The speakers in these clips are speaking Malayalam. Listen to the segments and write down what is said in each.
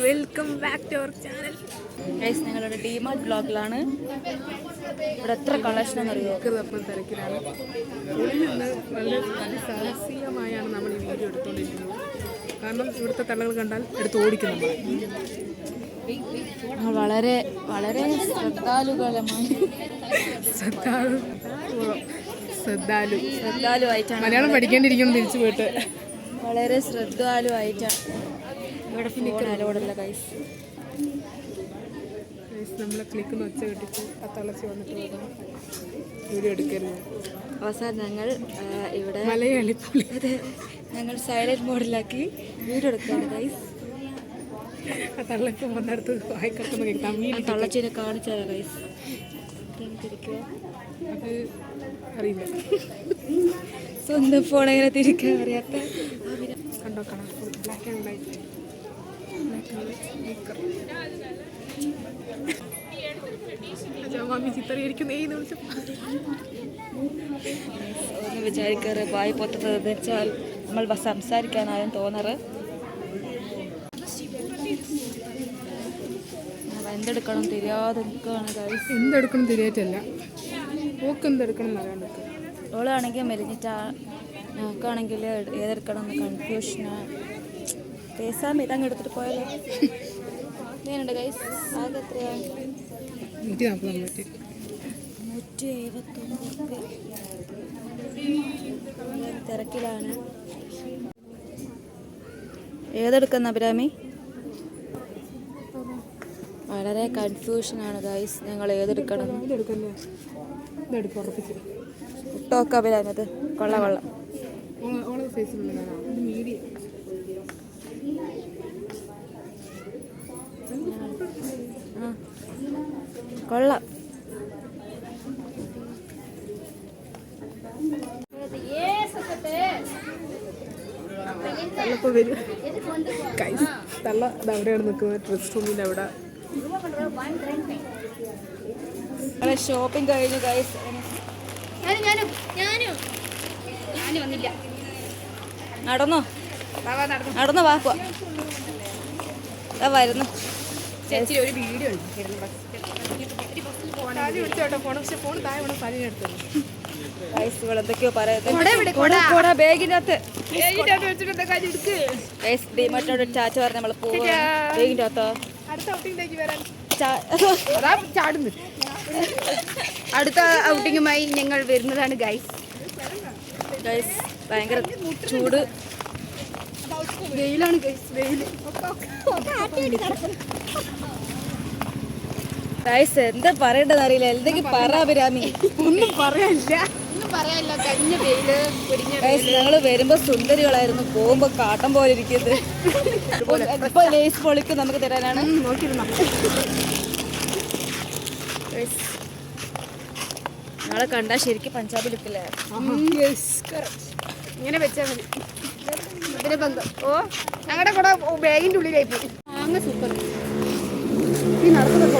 Welcome back to our channel. Guys ഞങ്ങളുടെ ഡിമാർട്ട് ബ്ലോഗിലാണ്. ഇവിടെ എത്ര കളക്ഷൻ അറിയോ? തിരക്കിലാണ്. ഉള്ളിൽ നിന്ന് വളരെ അതിസാഹസികമായാണ് നമ്മൾ ഈ വീഡിയോ എടുത്തുകൊണ്ടിരിക്കുന്നത്. കാരണം ഇവിടുത്തെ തള്ളകൾ കണ്ടാൽ എടുത്ത് ഓടിക്കുന്നു. വളരെ വളരെ ശ്രദ്ധാലുവായിട്ടാണ് മലയാളം പഠിക്കേണ്ടിയിരിക്കണം. തിരിച്ചു പോയിട്ട് വളരെ ശ്രദ്ധാലുവായിട്ടാണ് ഇവിടെ ഫോൺ അലോടില്ല ഗൈസ്. നമ്മളെ ക്ലിക്കുന്ന ഒച്ച കെട്ടിച്ച് ആ തളച്ച് വന്നിട്ട് പോകണം. വീഡിയോ എടുക്കരുത്. അവസാനം ഞങ്ങൾ ഇവിടെ മലയാളി ഞങ്ങൾ സൈലന്റ് മോഡിലാക്കി വീഡിയോ എടുക്കുകയാണ് ഗൈസ്. ആ തള്ളച്ച് വന്നിടത്ത് വായിക്കത്തുന്ന കേൾക്കാം. തള്ളച്ചിനെ കാണിച്ചാലോ ഗൈസ്? അത് അറിയില്ല. സ്വന്തം ഫോൺ എങ്ങനെ തിരിക്കാൻ അറിയാത്ത കണ്ടോ? Colourful black and white. മാമി ചിത്രീകരിക്കും. ഒന്ന് വിചാരിക്കാറ് വായി പൊത്തത് വെച്ചാൽ നമ്മൾ സംസാരിക്കാനായും തോന്നാറ്. എന്തെടുക്കണം തിരിയാതെ നിൽക്കുകയാണ് ഗൈസ്. എന്തെടുക്കണം തിരിയാറ്റല്ല, ഓക്ക് എന്തെടുക്കണം എന്നറിയാൻ പറ്റും. ഓളാണെങ്കിൽ മെലിഞ്ഞിട്ടാ, നോക്കുകയാണെങ്കിൽ ഏതെടുക്കണം എന്ന് കൺഫ്യൂഷനാണ്. പേസാമി ഇതങ്ങ് എടുത്തിട്ട് പോയാലോ? എങ്ങനെയുണ്ട് ഗൈസ്? ആകെ എത്രയാണ്? 149 തിരക്കിലാണ്. ഏതെടുക്കുന്ന അഭിരാമി? വളരെ കൺഫ്യൂഷനാണ് ഗൈസ്. ഞങ്ങൾ ഏതെടുക്കണം? ഇട്ടോക്കെ അഭിരാമി. അത് കൊള്ള കൊള്ളാം. തള്ള അവിടെയാണ് നിൽക്കുന്നത്, ഡ്രസ് റൂമിൻ്റെ അവിടെ. ഷോപ്പിംഗ് കഴിഞ്ഞു ഗൈസ്. നടന്നോ വാ വരുന്നു. ചേച്ചി ഒരു വീഡിയോ എന്തൊക്കെയോ പറയുന്നത് ബാഗിൻ്റെ അകത്ത്. ഡിമാർട്ടിനോട് ചാച്ച പറഞ്ഞ നമ്മൾ പോവാ ബാഗിൻ്റെ അകത്തോ. അടുത്ത ഔട്ടിങ്ങുമായി ഞങ്ങൾ വരുന്നതാണ് ഗൈസ്. ഭയങ്കര ചൂട്, വെയിലാണ് ഗൈസ്. വെയില് ഗൈസ് എന്താ പറയേണ്ടത് അറിയില്ല. എന്തെങ്കിലും പറ അഭിരാമി. ഒന്നും പറയാനില്ല. കഴിഞ്ഞ വെയില് ഗൈസ് ഞങ്ങള് വരുമ്പോ സുന്ദരികളായിരുന്നു, പോകുമ്പോ കാട്ടം പോലെ ഇരിക്കുന്നത്. ഇപ്പൊ ലേസ് പൊളിക്ക് നമുക്ക് തരാനാണ് നോക്കിയിരുന്ന. ഞങ്ങളെ കണ്ടാ ശരിക്കും പഞ്ചാബി ലുക്കില്ലേ? ഇങ്ങനെ വെച്ചാൽ മതി. ഇതിന്റെ ബന്ധം ഞങ്ങളുടെ കൂടെ ബാഗിന്റെ ഉള്ളിലായി പോയി. അങ്ങ് സൂപ്പർ. ഈ നടക്കുന്നത്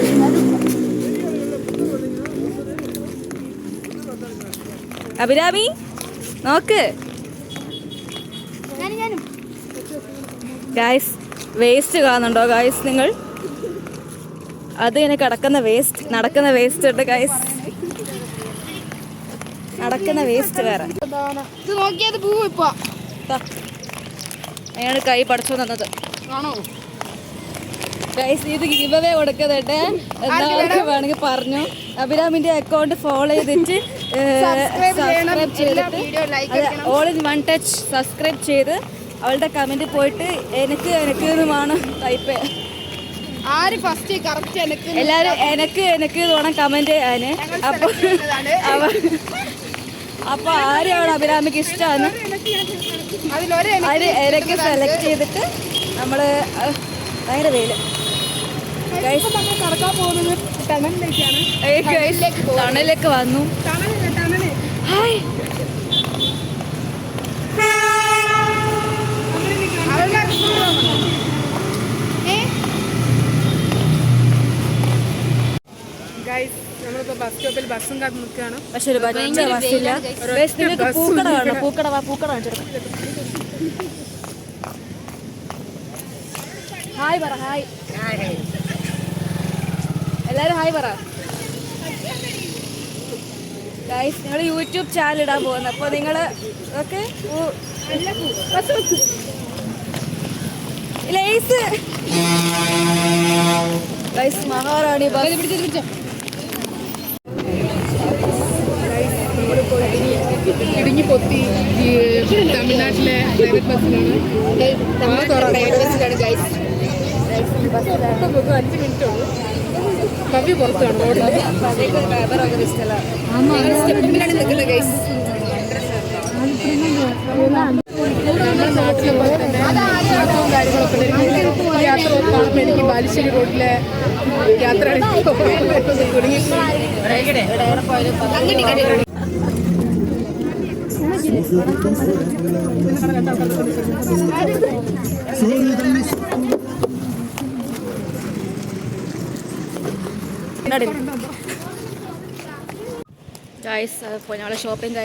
അഭിരാമി നോക്ക് ഗൈസ്. വേസ്റ്റ് കാണുന്നുണ്ടോ ഗൈസ് നിങ്ങൾ? അത് ഇങ്ങനെ നടക്കുന്ന വേസ്റ്റ് ഉണ്ട് ഗൈസ്. നടക്കുന്ന വേസ്റ്റ് വേറെ. ഇത് നോക്കിയത് പൂ ഇപ്പൊ അയാൾ കൈ പഠിച്ചു തന്നത് ആണോ ഗൈസ്? ഇത് ഗിവവേ കൊടുക്കുന്നുണ്ട്. എന്താ വേണമെങ്കിൽ പറഞ്ഞു. അഭിരാമിന്റെ അക്കൗണ്ട് ഫോളോ ചെയ്തിട്ട് സബ്സ്ക്രൈബ് ചെയ്തിട്ട് all in one touch subscribe ചെയ്ത് അവളുടെ കമന്റ് പോയിട്ട് എനിക്ക് വേണം ടൈപ്പ്. ആര് ഫസ്റ്റ് കറക്റ്റ് എല്ലാരും എനിക്ക് വേണം കമന്റ് ചെയ്യാന്. അപ്പൊ ആരെയാണ് അഭിരാമിക്ക് ഇഷ്ടമാണ് എനിക്ക് സെലക്ട് ചെയ്തിട്ട് നമ്മള് ഭയങ്കര വെയില് കറക്കാൻ പോകുന്നത് ടണലിലേക്ക് വന്നു. ഹായ് ഗൈസ് നമ്മളിപ്പോൾ ബസ് സ്റ്റോപ്പിൽ ബസ്സും കാത്ത് നിൽക്കുകയാണ്. പക്ഷെ ഒരു ബസ്സില്ല. പൂക്കട കാണിച്ചെടുക്കാം. ഹായ് പറ ഹായ് എല്ലാവരും ഹായ് പറ ഗൈസ്. നിങ്ങൾ യൂട്യൂബ് ചാനൽ ഇടാൻ പോകുന്നത്, അപ്പോൾ നിങ്ങൾ ഓക്കെ ലേസ് ഗൈസ് മഹാറാണി ബസ് നമ്മളിപ്പോൾ ഇടുങ്ങി പൊത്തി തമിഴ്നാട്ടിലെ പ്രൈവറ്റ് ബസ്സിലാണ്. ഇപ്പം പോകും 5 മിനിറ്റ് ഉള്ളൂ. കവി പുറത്താണ് റോഡിൽ. നമ്മുടെ നാട്ടിലെ പോലെ തന്നെ ചാട്ടവും കാര്യങ്ങളൊക്കെ ഉണ്ട്. യാത്ര കാണുമ്പോൾ എനിക്ക് ബാലുശ്ശേരി റോഡിലെ യാത്ര തുടങ്ങി. ഗൈസ് അപ്പോൾ ഞങ്ങൾ ഷോപ്പിംഗ്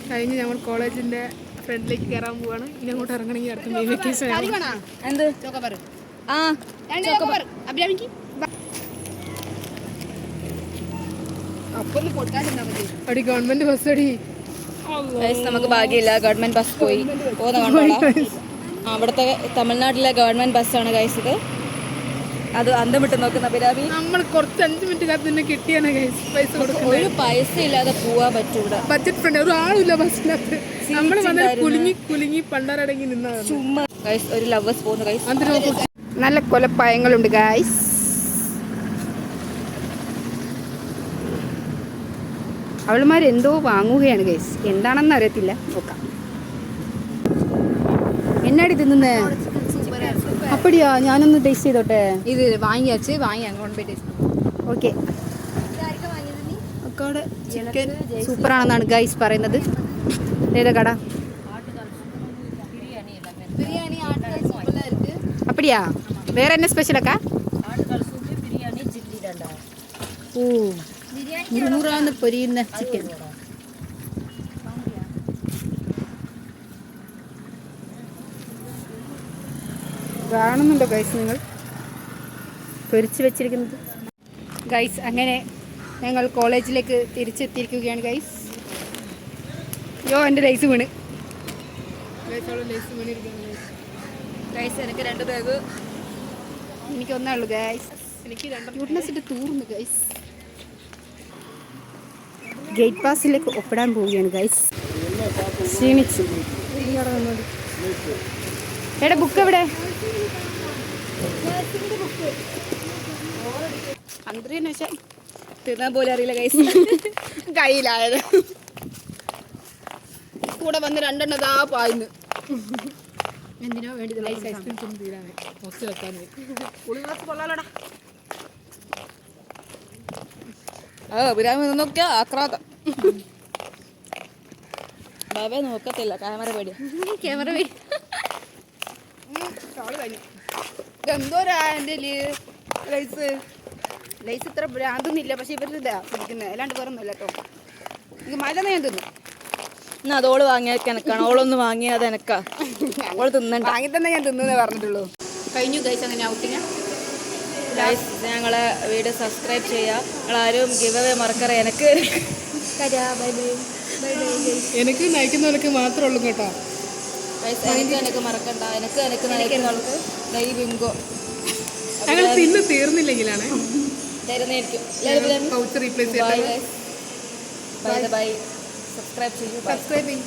കഴിഞ്ഞ് ഞങ്ങൾ കോളേജിന്റെ ഫ്രണ്ടിലേക്ക് കയറാൻ പോവാണ്. ഇനി അങ്ങോട്ട് ഇറങ്ങണമെങ്കിൽ അടുത്ത മെയ് വെക്കേഷൻ എന്ത് ആ അടി ഗവൺമെന്റ് ബസ് അടി. ഗൈസ് നമുക്ക് ഭാഗ്യമില്ല, ഗവൺമെന്റ് ബസ് പോയി പോകുന്ന കണ്ടോളാം. അവിടുത്തെ തമിഴ്നാട്ടിലെ ഗവൺമെന്റ് ബസ്സാണ് ഗൈസ് ഇത്. അത് അന്തം വിട്ട് നോക്കുന്ന അഭിരാമി. നമ്മൾ കുറച്ച് 5 മിനിറ്റ് കാലത്ത് തന്നെ കിട്ടിയാണ് പൈസ കൊടുക്കുന്നത്. ഒരു പൈസ ഇല്ലാതെ പോവാൻ പറ്റൂല. ബഡ്ജറ്റ് ഫ്രണ്ട് ഒരു ആളില്ല ബസ്സിനകത്ത്. നമ്മൾ വന്ന് കുലുങ്ങി പണ്ടാരടങ്ങി നിന്നതാണ്. ചുമ്മാ ഗൈസ് ഒരു ലവേഴ്സ് പോകുന്നു ഗൈസ്. നല്ല കൊലപ്പായങ്ങളുണ്ട് ഗൈസ്. അവളുമാരെന്തോ വാങ്ങുകയാണ് ഗൈസ്, എന്താണെന്ന് അറിയത്തില്ല. നോക്കാം. എന്നാടി തിന്നുന്നേ? അപ്പടിയാ, ഞാനൊന്ന് ടേസ്റ്റ് ചെയ്തോട്ടെ. ഇത് വാങ്ങി അങ്ങോട്ട് പോയി ടേസ്റ്റ്. ഓക്കെ. ചിക്കൻ സൂപ്പറാണെന്നാണ് ഗൈസ് പറയുന്നത്. ഏതാ കട? அப்படியா? வேற என்ன ஸ்பெஷல் அக்கா? ஓ, മുറുമുറാന്ന് പൊരിയുന്ന ചിക്കൻ. കാണുന്നുണ്ടോ ഗൈസ് നിങ്ങൾ പൊരിച്ച് വെച്ചിരിക്കുന്നത്? ഗൈസ് അങ്ങനെ ഞങ്ങൾ കോളേജിലേക്ക് തിരിച്ചെത്തിയിരിക്കുകയാണ് ഗൈസ്. യോ എൻ്റെ ലൈസ് വീണ്. ഗൈസ് എനിക്ക് 2 ബാഗ്. എനിക്ക് ഒന്നേ ഉള്ളൂ ഗൈസ്. എനിക്ക് ക്യൂട്ട്നെസ്സിൻ്റെ തൂർന്നു ഗൈസ്. ഗേറ്റ് പാസിലേക്ക് ഒപ്പിടാൻ പോവുകയാണ് ഗൈസ്. ക്ഷീണിച്ചു. എവിടെ ബുക്ക്? എവിടെ? തിന്നാൻ പോലും അറിയില്ല ഗൈസ്. കയ്യിലായത് കൂടെ വന്ന് 2 എണ്ണതാ പായുന്നു. എന്തിനാ വേണ്ടി ഐസ്ക്രീം തിന്ന് തീരാനേ കുറച്ച് വെക്കാനേ. കൊള്ളാലോടാ. അഭിരാമി നോക്കിയാ ആക്രാന്തം. ബാബേ നോക്കത്തില്ല, ക്യാമറ പേടിയാ. ക്യാമറ പേടി. എന്തോരാ എൻ്റെ ലൈസ്. ലൈസ് ഇത്ര ഭ്രാന്തൊന്നുമില്ല, പക്ഷെ ഇവർ ഇതാ പിടിക്കുന്നത്, അല്ലാണ്ട് വേറെ ഒന്നുമില്ല കേട്ടോ. എനിക്ക് മഴ ഞാൻ തിന്നു. എന്നാ അതോള് വാങ്ങിയത് എനക്കാണ്, ഓളൊന്ന് വാങ്ങിയത് എനക്കാ. ഓള് തിന്നണ്ട. വാങ്ങി തന്നെ ഞാൻ തിന്നേ പറഞ്ഞിട്ടുള്ളൂ. കഴിഞ്ഞു ഗൈസ് അങ്ങനെ ഔട്ടിങ്. ഗൈസ് ഞങ്ങളെ വീഡിയോ സബ്സ്ക്രൈബ് ചെയ്യുക. നിങ്ങളാരും ഗിവ് അവേ മറക്കറ. എനിക്ക് എനിക്ക് നയിക്കുന്നവർക്ക് മാത്രമേ ഉള്ളൂ കേട്ടോ. ഗൈസ് എനിക്ക് മറക്കണ്ട. എനിക്ക് നയിക്കുന്നവർക്ക് ദൈ ബിങ്കോ ഞങ്ങൾ തിന്ന് തീർന്നില്ലെങ്കിലാണ് തരുന്നതായിരിക്കും. Pouch replace bye bye. Subscribe ചെയ്യൂ. സബ്സ്ക്രൈബ് ചെയ്യും.